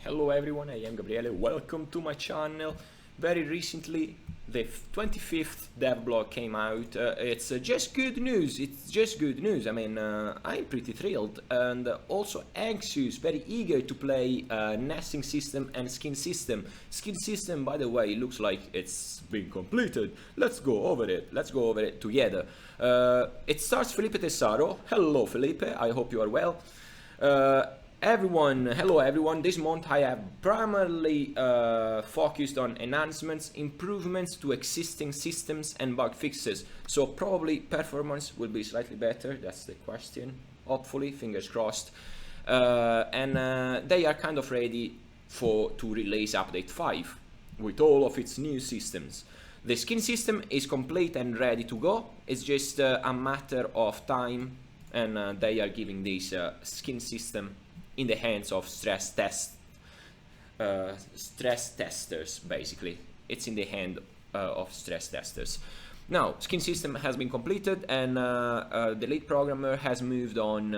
Hello everyone, I am Gabriele, welcome to my channel. Very recently the 25th devblog came out. It's just good news, I mean, I'm pretty thrilled and also anxious, very eager to play nesting system and skin system. Skin system, by the way, looks like it's been completed. Let's go over it together. It starts Felipe Tessaro. Hello Felipe, I hope you are well. Hello everyone. This month I have primarily focused on enhancements, improvements to existing systems and bug fixes. So probably performance will be slightly better, that's the question. Hopefully, fingers crossed. And they are kind of ready to release update 5 with all of its new systems. The skin system is complete and ready to go. It's just a matter of time, and they are giving this skin system in the hands of stress testers. Basically, it's in the hand of stress testers. Now, skin system has been completed, and the lead programmer has moved on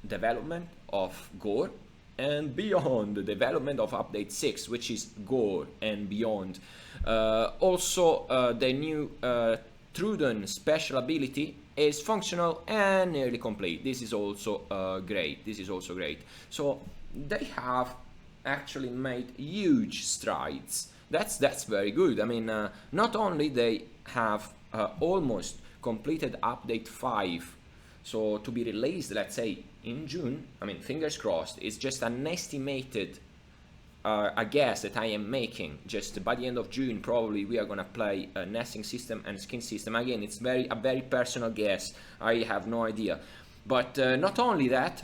development of Gore and beyond, the development of update 6, which is Gore and beyond. Also, the new Trudon special ability is functional and nearly complete. This is also great. So they have actually made huge strides. That's very good. I mean, not only they have almost completed update 5, so to be released, let's say in June. I mean, fingers crossed. It's just an estimated a guess that I am making. Just by the end of June, probably we are gonna play a nesting system and skin system. Again, it's a very personal guess. I have no idea. But not only that,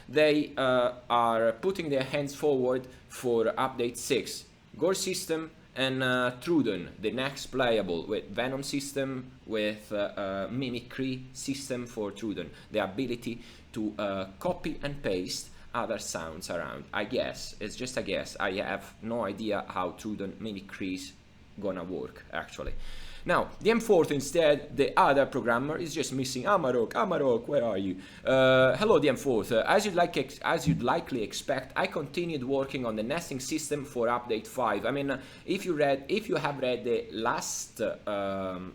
they are putting their hands forward for update 6, Gore system and Trudon, the next playable, with Venom system, with mimicry system for Trudon, the ability to copy and paste other sounds around. I guess, it's just a guess. I have no idea how Trudon mimicry's gonna work actually. Now, the M4 instead, the other programmer, is just missing Amarok. Amarok, where are you? Hello, the M4. As you'd likely expect, I continued working on the nesting system for update 5. I mean, if you have read the last devblog,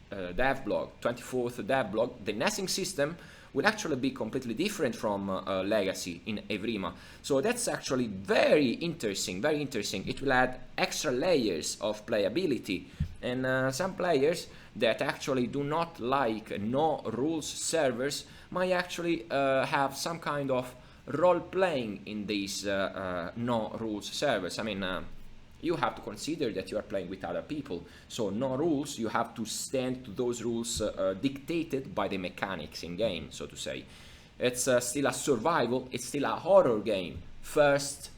24th devblog, the nesting system will actually be completely different from Legacy in Evrima. So that's actually very interesting. It will add extra layers of playability, and some players that actually do not like no rules servers might actually have some kind of role playing in these no rules servers. I mean, you have to consider that you are playing with other people, so no rules, you have to stand to those rules dictated by the mechanics in game, so to say. It's still a survival, it's still a horror game, first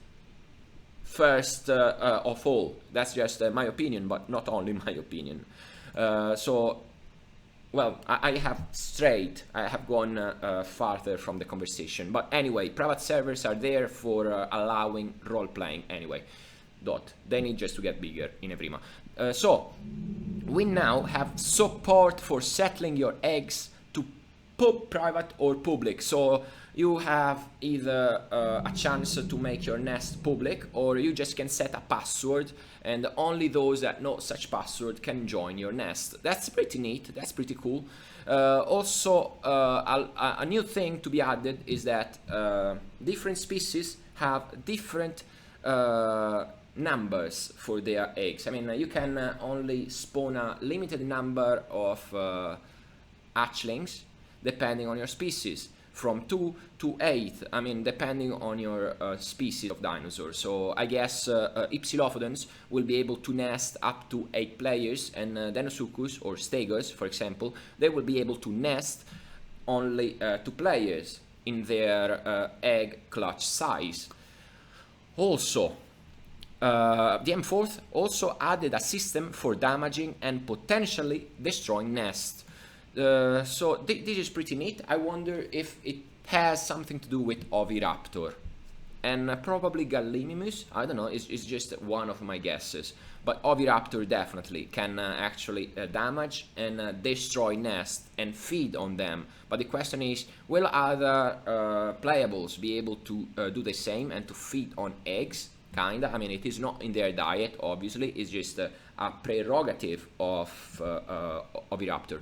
of all. That's just my opinion, but not only my opinion. So, well, I have gone farther from the conversation, but anyway, private servers are there for allowing role-playing anyway. They need just to get bigger in Evrima. So we now have support for settling your eggs to private or public. So you have either a chance to make your nest public, or you just can set a password, and only those that know such password can join your nest. That's pretty neat. That's pretty cool. Also, a new thing to be added is that different species have different numbers for their eggs. I mean, you can only spawn a limited number of hatchlings depending on your species, from 2 to 8, I mean, depending on your species of dinosaur. So I guess Ipsilophodons will be able to nest up to 8 players, and Deinosuchus or Stegos, for example, they will be able to nest only 2 players in their egg clutch size. Also, the M4 also added a system for damaging and potentially destroying nests. So this is pretty neat. I wonder if it has something to do with Oviraptor. and probably Gallimimus. I don't know, it's just one of my guesses. But Oviraptor definitely can actually damage and destroy nests and feed on them. But the question is, will other playables be able to do the same and to feed on eggs? Kinda. I mean, it is not in their diet, obviously. It's just a prerogative of Oviraptor.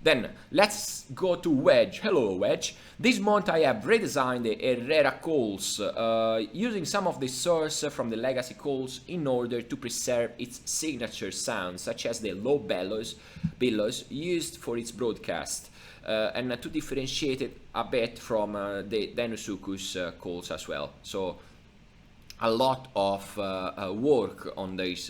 Then let's go to Wedge. Hello, Wedge. This month I have redesigned the Herrera calls using some of the source from the legacy calls in order to preserve its signature sounds, such as the low bellows used for its broadcast, and to differentiate it a bit from the Dinosaur calls as well. So a lot of work on this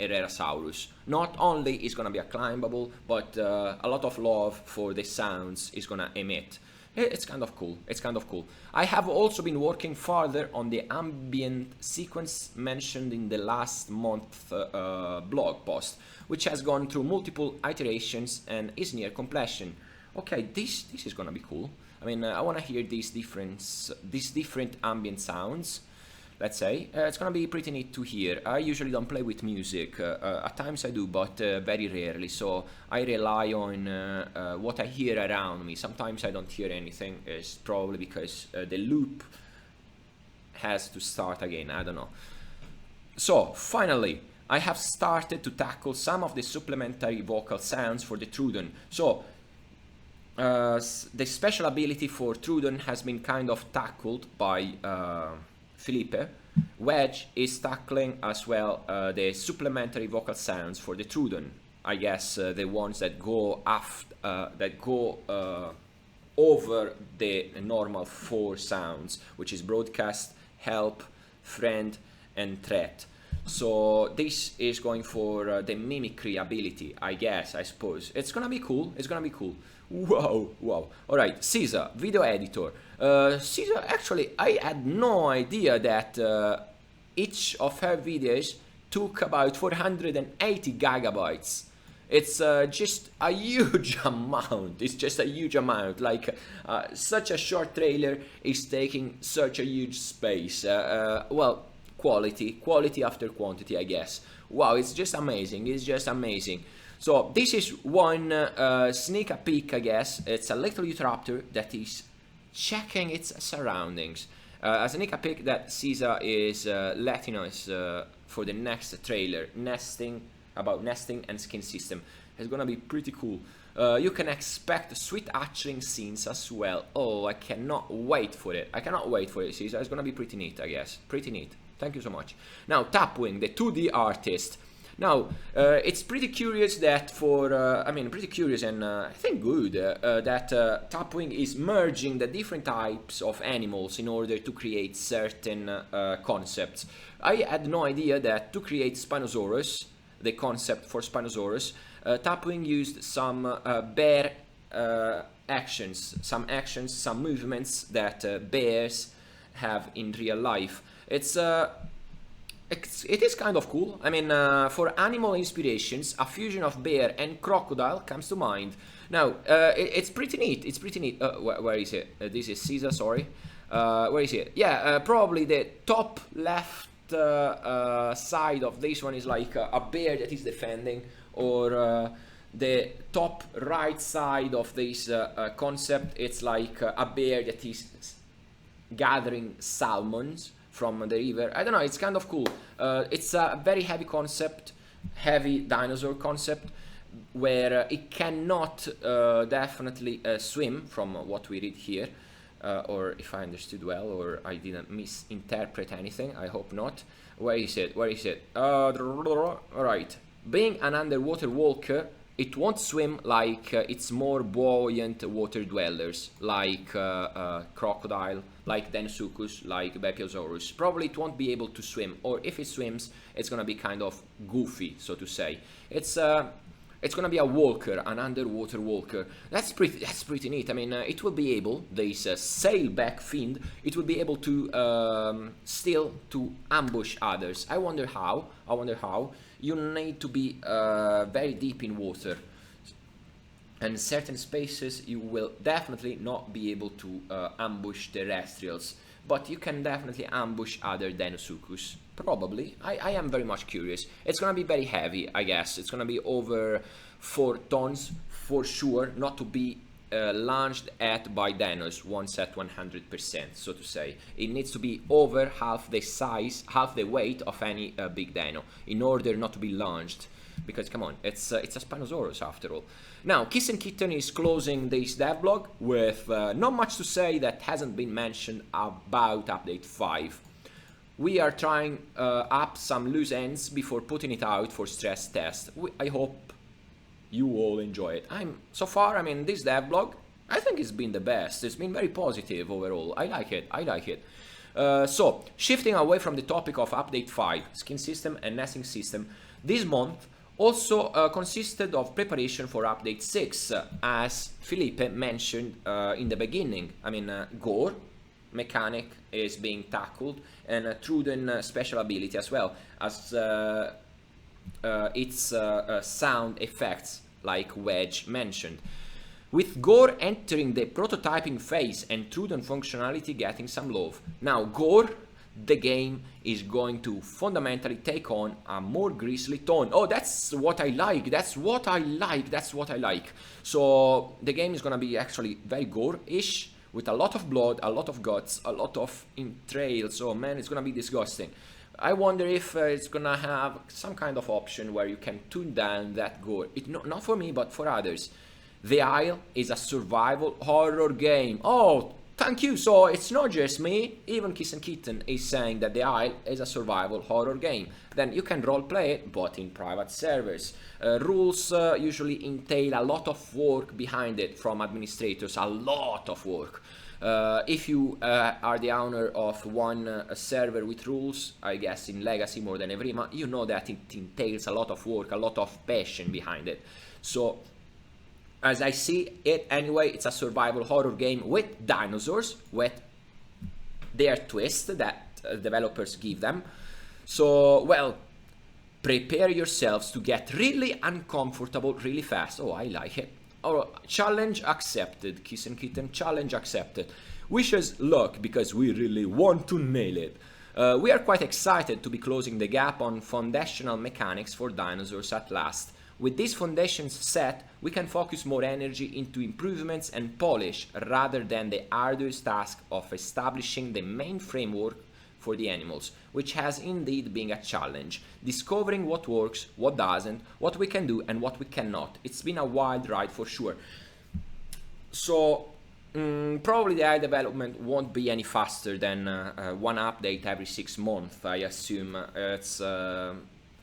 Herrerasaurus. Not only is gonna be a climbable, but a lot of love for the sounds is gonna emit. It's kind of cool. It's kind of cool. I have also been working further on the ambient sequence mentioned in the last month blog post, which has gone through multiple iterations and is near completion. Okay, this is gonna be cool. I mean, I wanna hear these different ambient sounds. Let's say it's gonna be pretty neat to hear. I usually don't play with music. At times I do, but very rarely. So I rely on what I hear around me. Sometimes I don't hear anything. It's probably because the loop has to start again. I don't know. So finally, I have started to tackle some of the supplementary vocal sounds for the Trudon. So the special ability for Trudon has been kind of tackled by Felipe. Wedge is tackling as well the supplementary vocal sounds for the Trudon. I guess the ones that go over the normal 4 sounds, which is broadcast, help, friend, and threat. So this is going for the mimicry ability, I guess, I suppose. It's gonna be cool. It's gonna be cool. Wow, wow. Alright, Caesar, video editor. Caesar, actually, I had no idea that each of her videos took about 480 gigabytes. It's just a huge amount. It's just a huge amount. Like, such a short trailer is taking such a huge space. Well, quality after quantity, I guess. Wow, it's just amazing. It's just amazing. So this is one sneak a peek, I guess. It's a little Utahraptor that is checking its surroundings. A sneak a peek that Caesar is letting us for the next trailer, about nesting and skin system. It's gonna be pretty cool. You can expect sweet hatchling scenes as well. Oh, I cannot wait for it. I cannot wait for it, Caesar. It's gonna be pretty neat, I guess. Pretty neat. Thank you so much. Now, Tapwing, the 2D artist. Now, it's pretty curious that pretty curious and I think good that Tapwing is merging the different types of animals in order to create certain concepts. I had no idea that to create Spinosaurus, the concept for Spinosaurus, Tapwing used some bear actions, some movements that bears have in real life. It is kind of cool. I mean, for animal inspirations, a fusion of bear and crocodile comes to mind. Now, it's pretty neat. It's pretty neat. Where is it? This is Caesar, sorry. Where is it? Yeah, probably the top left side of this one is like a bear that is defending, or the top right side of this concept, it's like a bear that is gathering salmons from the river. I don't know, it's kind of cool. It's a very heavy concept, heavy dinosaur concept, where it cannot definitely swim, from what we read here, or if I understood well, or I didn't misinterpret anything, I hope not. Where is it? Where is it? Alright. Being an underwater walker, it won't swim like its more buoyant water dwellers, like crocodile, like Deinosuchus, like Bepiosaurus. Probably it won't be able to swim, or if it swims, it's gonna be kind of goofy, so to say. It's gonna be a walker, an underwater walker. That's pretty neat. I mean, it will be able, this sailback fiend, it will be able to still to ambush others. I wonder how. You need to be very deep in water, and certain spaces you will definitely not be able to ambush terrestrials. but you can definitely ambush other Deinosuchus. Probably. I am very much curious. It's gonna be very heavy, I guess. It's gonna be over 4 tons for sure, not to be launched at by dinos once at 100%, so to say. It needs to be over half the size, half the weight of any big dino in order not to be launched. Because come on, it's a Spinosaurus after all. Now, Kiss and Kitten is closing this devblog with not much to say that hasn't been mentioned about update 5. We are trying up some loose ends before putting it out for stress test. I hope you all enjoy it. So far, I mean, this devblog, I think it's been the best. It's been very positive overall. I like it. I like it. So, shifting away from the topic of update 5, skin system and nesting system, this month also consisted of preparation for update 6, as Felipe mentioned in the beginning. I mean, gore mechanic is being tackled, and Truden special ability as well as its sound effects, like Wedge mentioned. With Gore entering the prototyping phase and Truden functionality getting some love. Now Gore, the game is going to fundamentally take on a more grisly tone. Oh, that's what I like, that's what I like, that's what I like. So the game is gonna be actually very gore-ish, with a lot of blood, a lot of guts, a lot of entrails. Oh man, it's gonna be disgusting. I wonder if it's gonna have some kind of option where you can tune down that gore. Not for me, but for others. The Isle is a survival horror game. Oh, thank you. So it's not just me. Even Kiss and Kitten is saying that The Isle is a survival horror game. Then you can roleplay it, but in private servers. Rules usually entail a lot of work behind it from administrators, a lot of work. If you are the owner of one server with rules, I guess in Legacy more than Evrima, you know that it entails a lot of work, a lot of passion behind it. So, as I see it anyway, it's a survival horror game with dinosaurs, with their twist that developers give them. So, well, prepare yourselves to get really uncomfortable really fast. Oh, I like it. Oh, challenge accepted, Kiss and Kitten, challenge accepted. Wish us luck, because we really want to nail it. We are quite excited to be closing the gap on foundational mechanics for dinosaurs at last. With these foundations set, we can focus more energy into improvements and polish, rather than the arduous task of establishing the main framework for the animals, which has indeed been a challenge, discovering what works, what doesn't, what we can do and what we cannot. It's been a wild ride for sure. So probably the Isle development won't be any faster than one update every 6 months, I assume. It's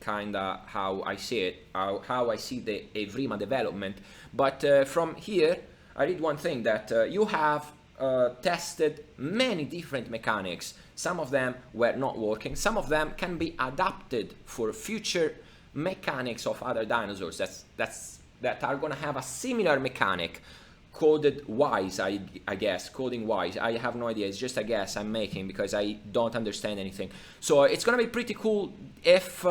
kinda how I see it, how I see the Evrima development. But from here, I read one thing, that you have tested many different mechanics. Some of them were not working, some of them can be adapted for future mechanics of other dinosaurs that are gonna have a similar mechanic, coded wise, I guess, coding wise. I have no idea, it's just a guess I'm making because I don't understand anything. So it's gonna be pretty cool if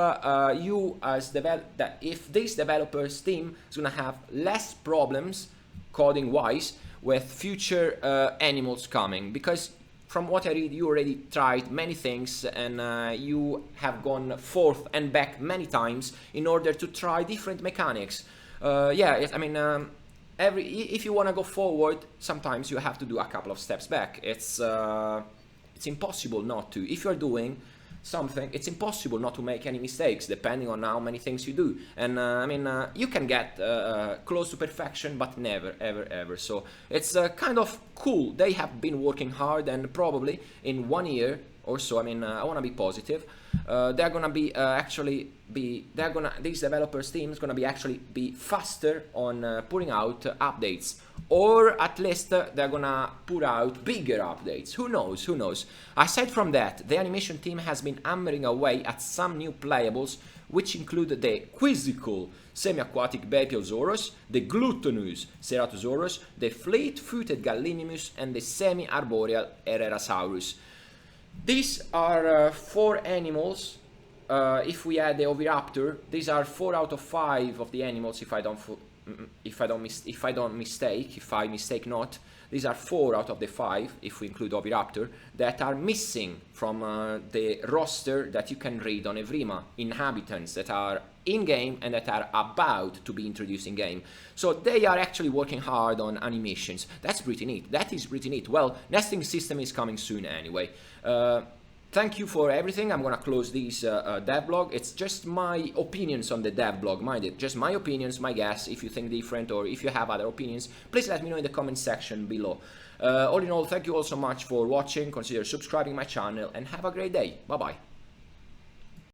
if this developers team is gonna have less problems coding wise with future animals coming, because from what I read, you already tried many things and you have gone forth and back many times in order to try different mechanics. I mean, if you want to go forward, sometimes you have to do a couple of steps back. It's impossible not to. If you're doing something, it's impossible not to make any mistakes, depending on how many things you do. And I mean, you can get close to perfection, but never, ever, ever. So it's kind of cool. They have been working hard, and probably in 1 year or so, I mean, I want to be positive, they're gonna be these developers team is gonna be actually be faster on putting out updates, or at least they're gonna put out bigger updates. Who knows, who knows. Aside from that, the animation team has been hammering away at some new playables, which include the quizzical semi-aquatic Bepiosaurus, the glutinous Ceratosaurus, the fleet-footed Gallimimus, and the semi-arboreal Herrerasaurus. These are 4 animals. If we add the Oviraptor, these are 4 out of 5 of the animals. If I mistake not, These are 4 out of the 5, if we include Oviraptor, that are missing from the roster that you can read on Evrima, inhabitants that are in-game and that are about to be introduced in-game. So they are actually working hard on animations. That's pretty neat. That is pretty neat. Well, nesting system is coming soon anyway. Thank you for everything. I'm gonna close this devblog. It's just my opinions on the devblog, mind it. Just my opinions, my guess. If you think different or if you have other opinions, please let me know in the comment section below. All in all, thank you all so much for watching. Consider subscribing my channel and have a great day. Bye bye.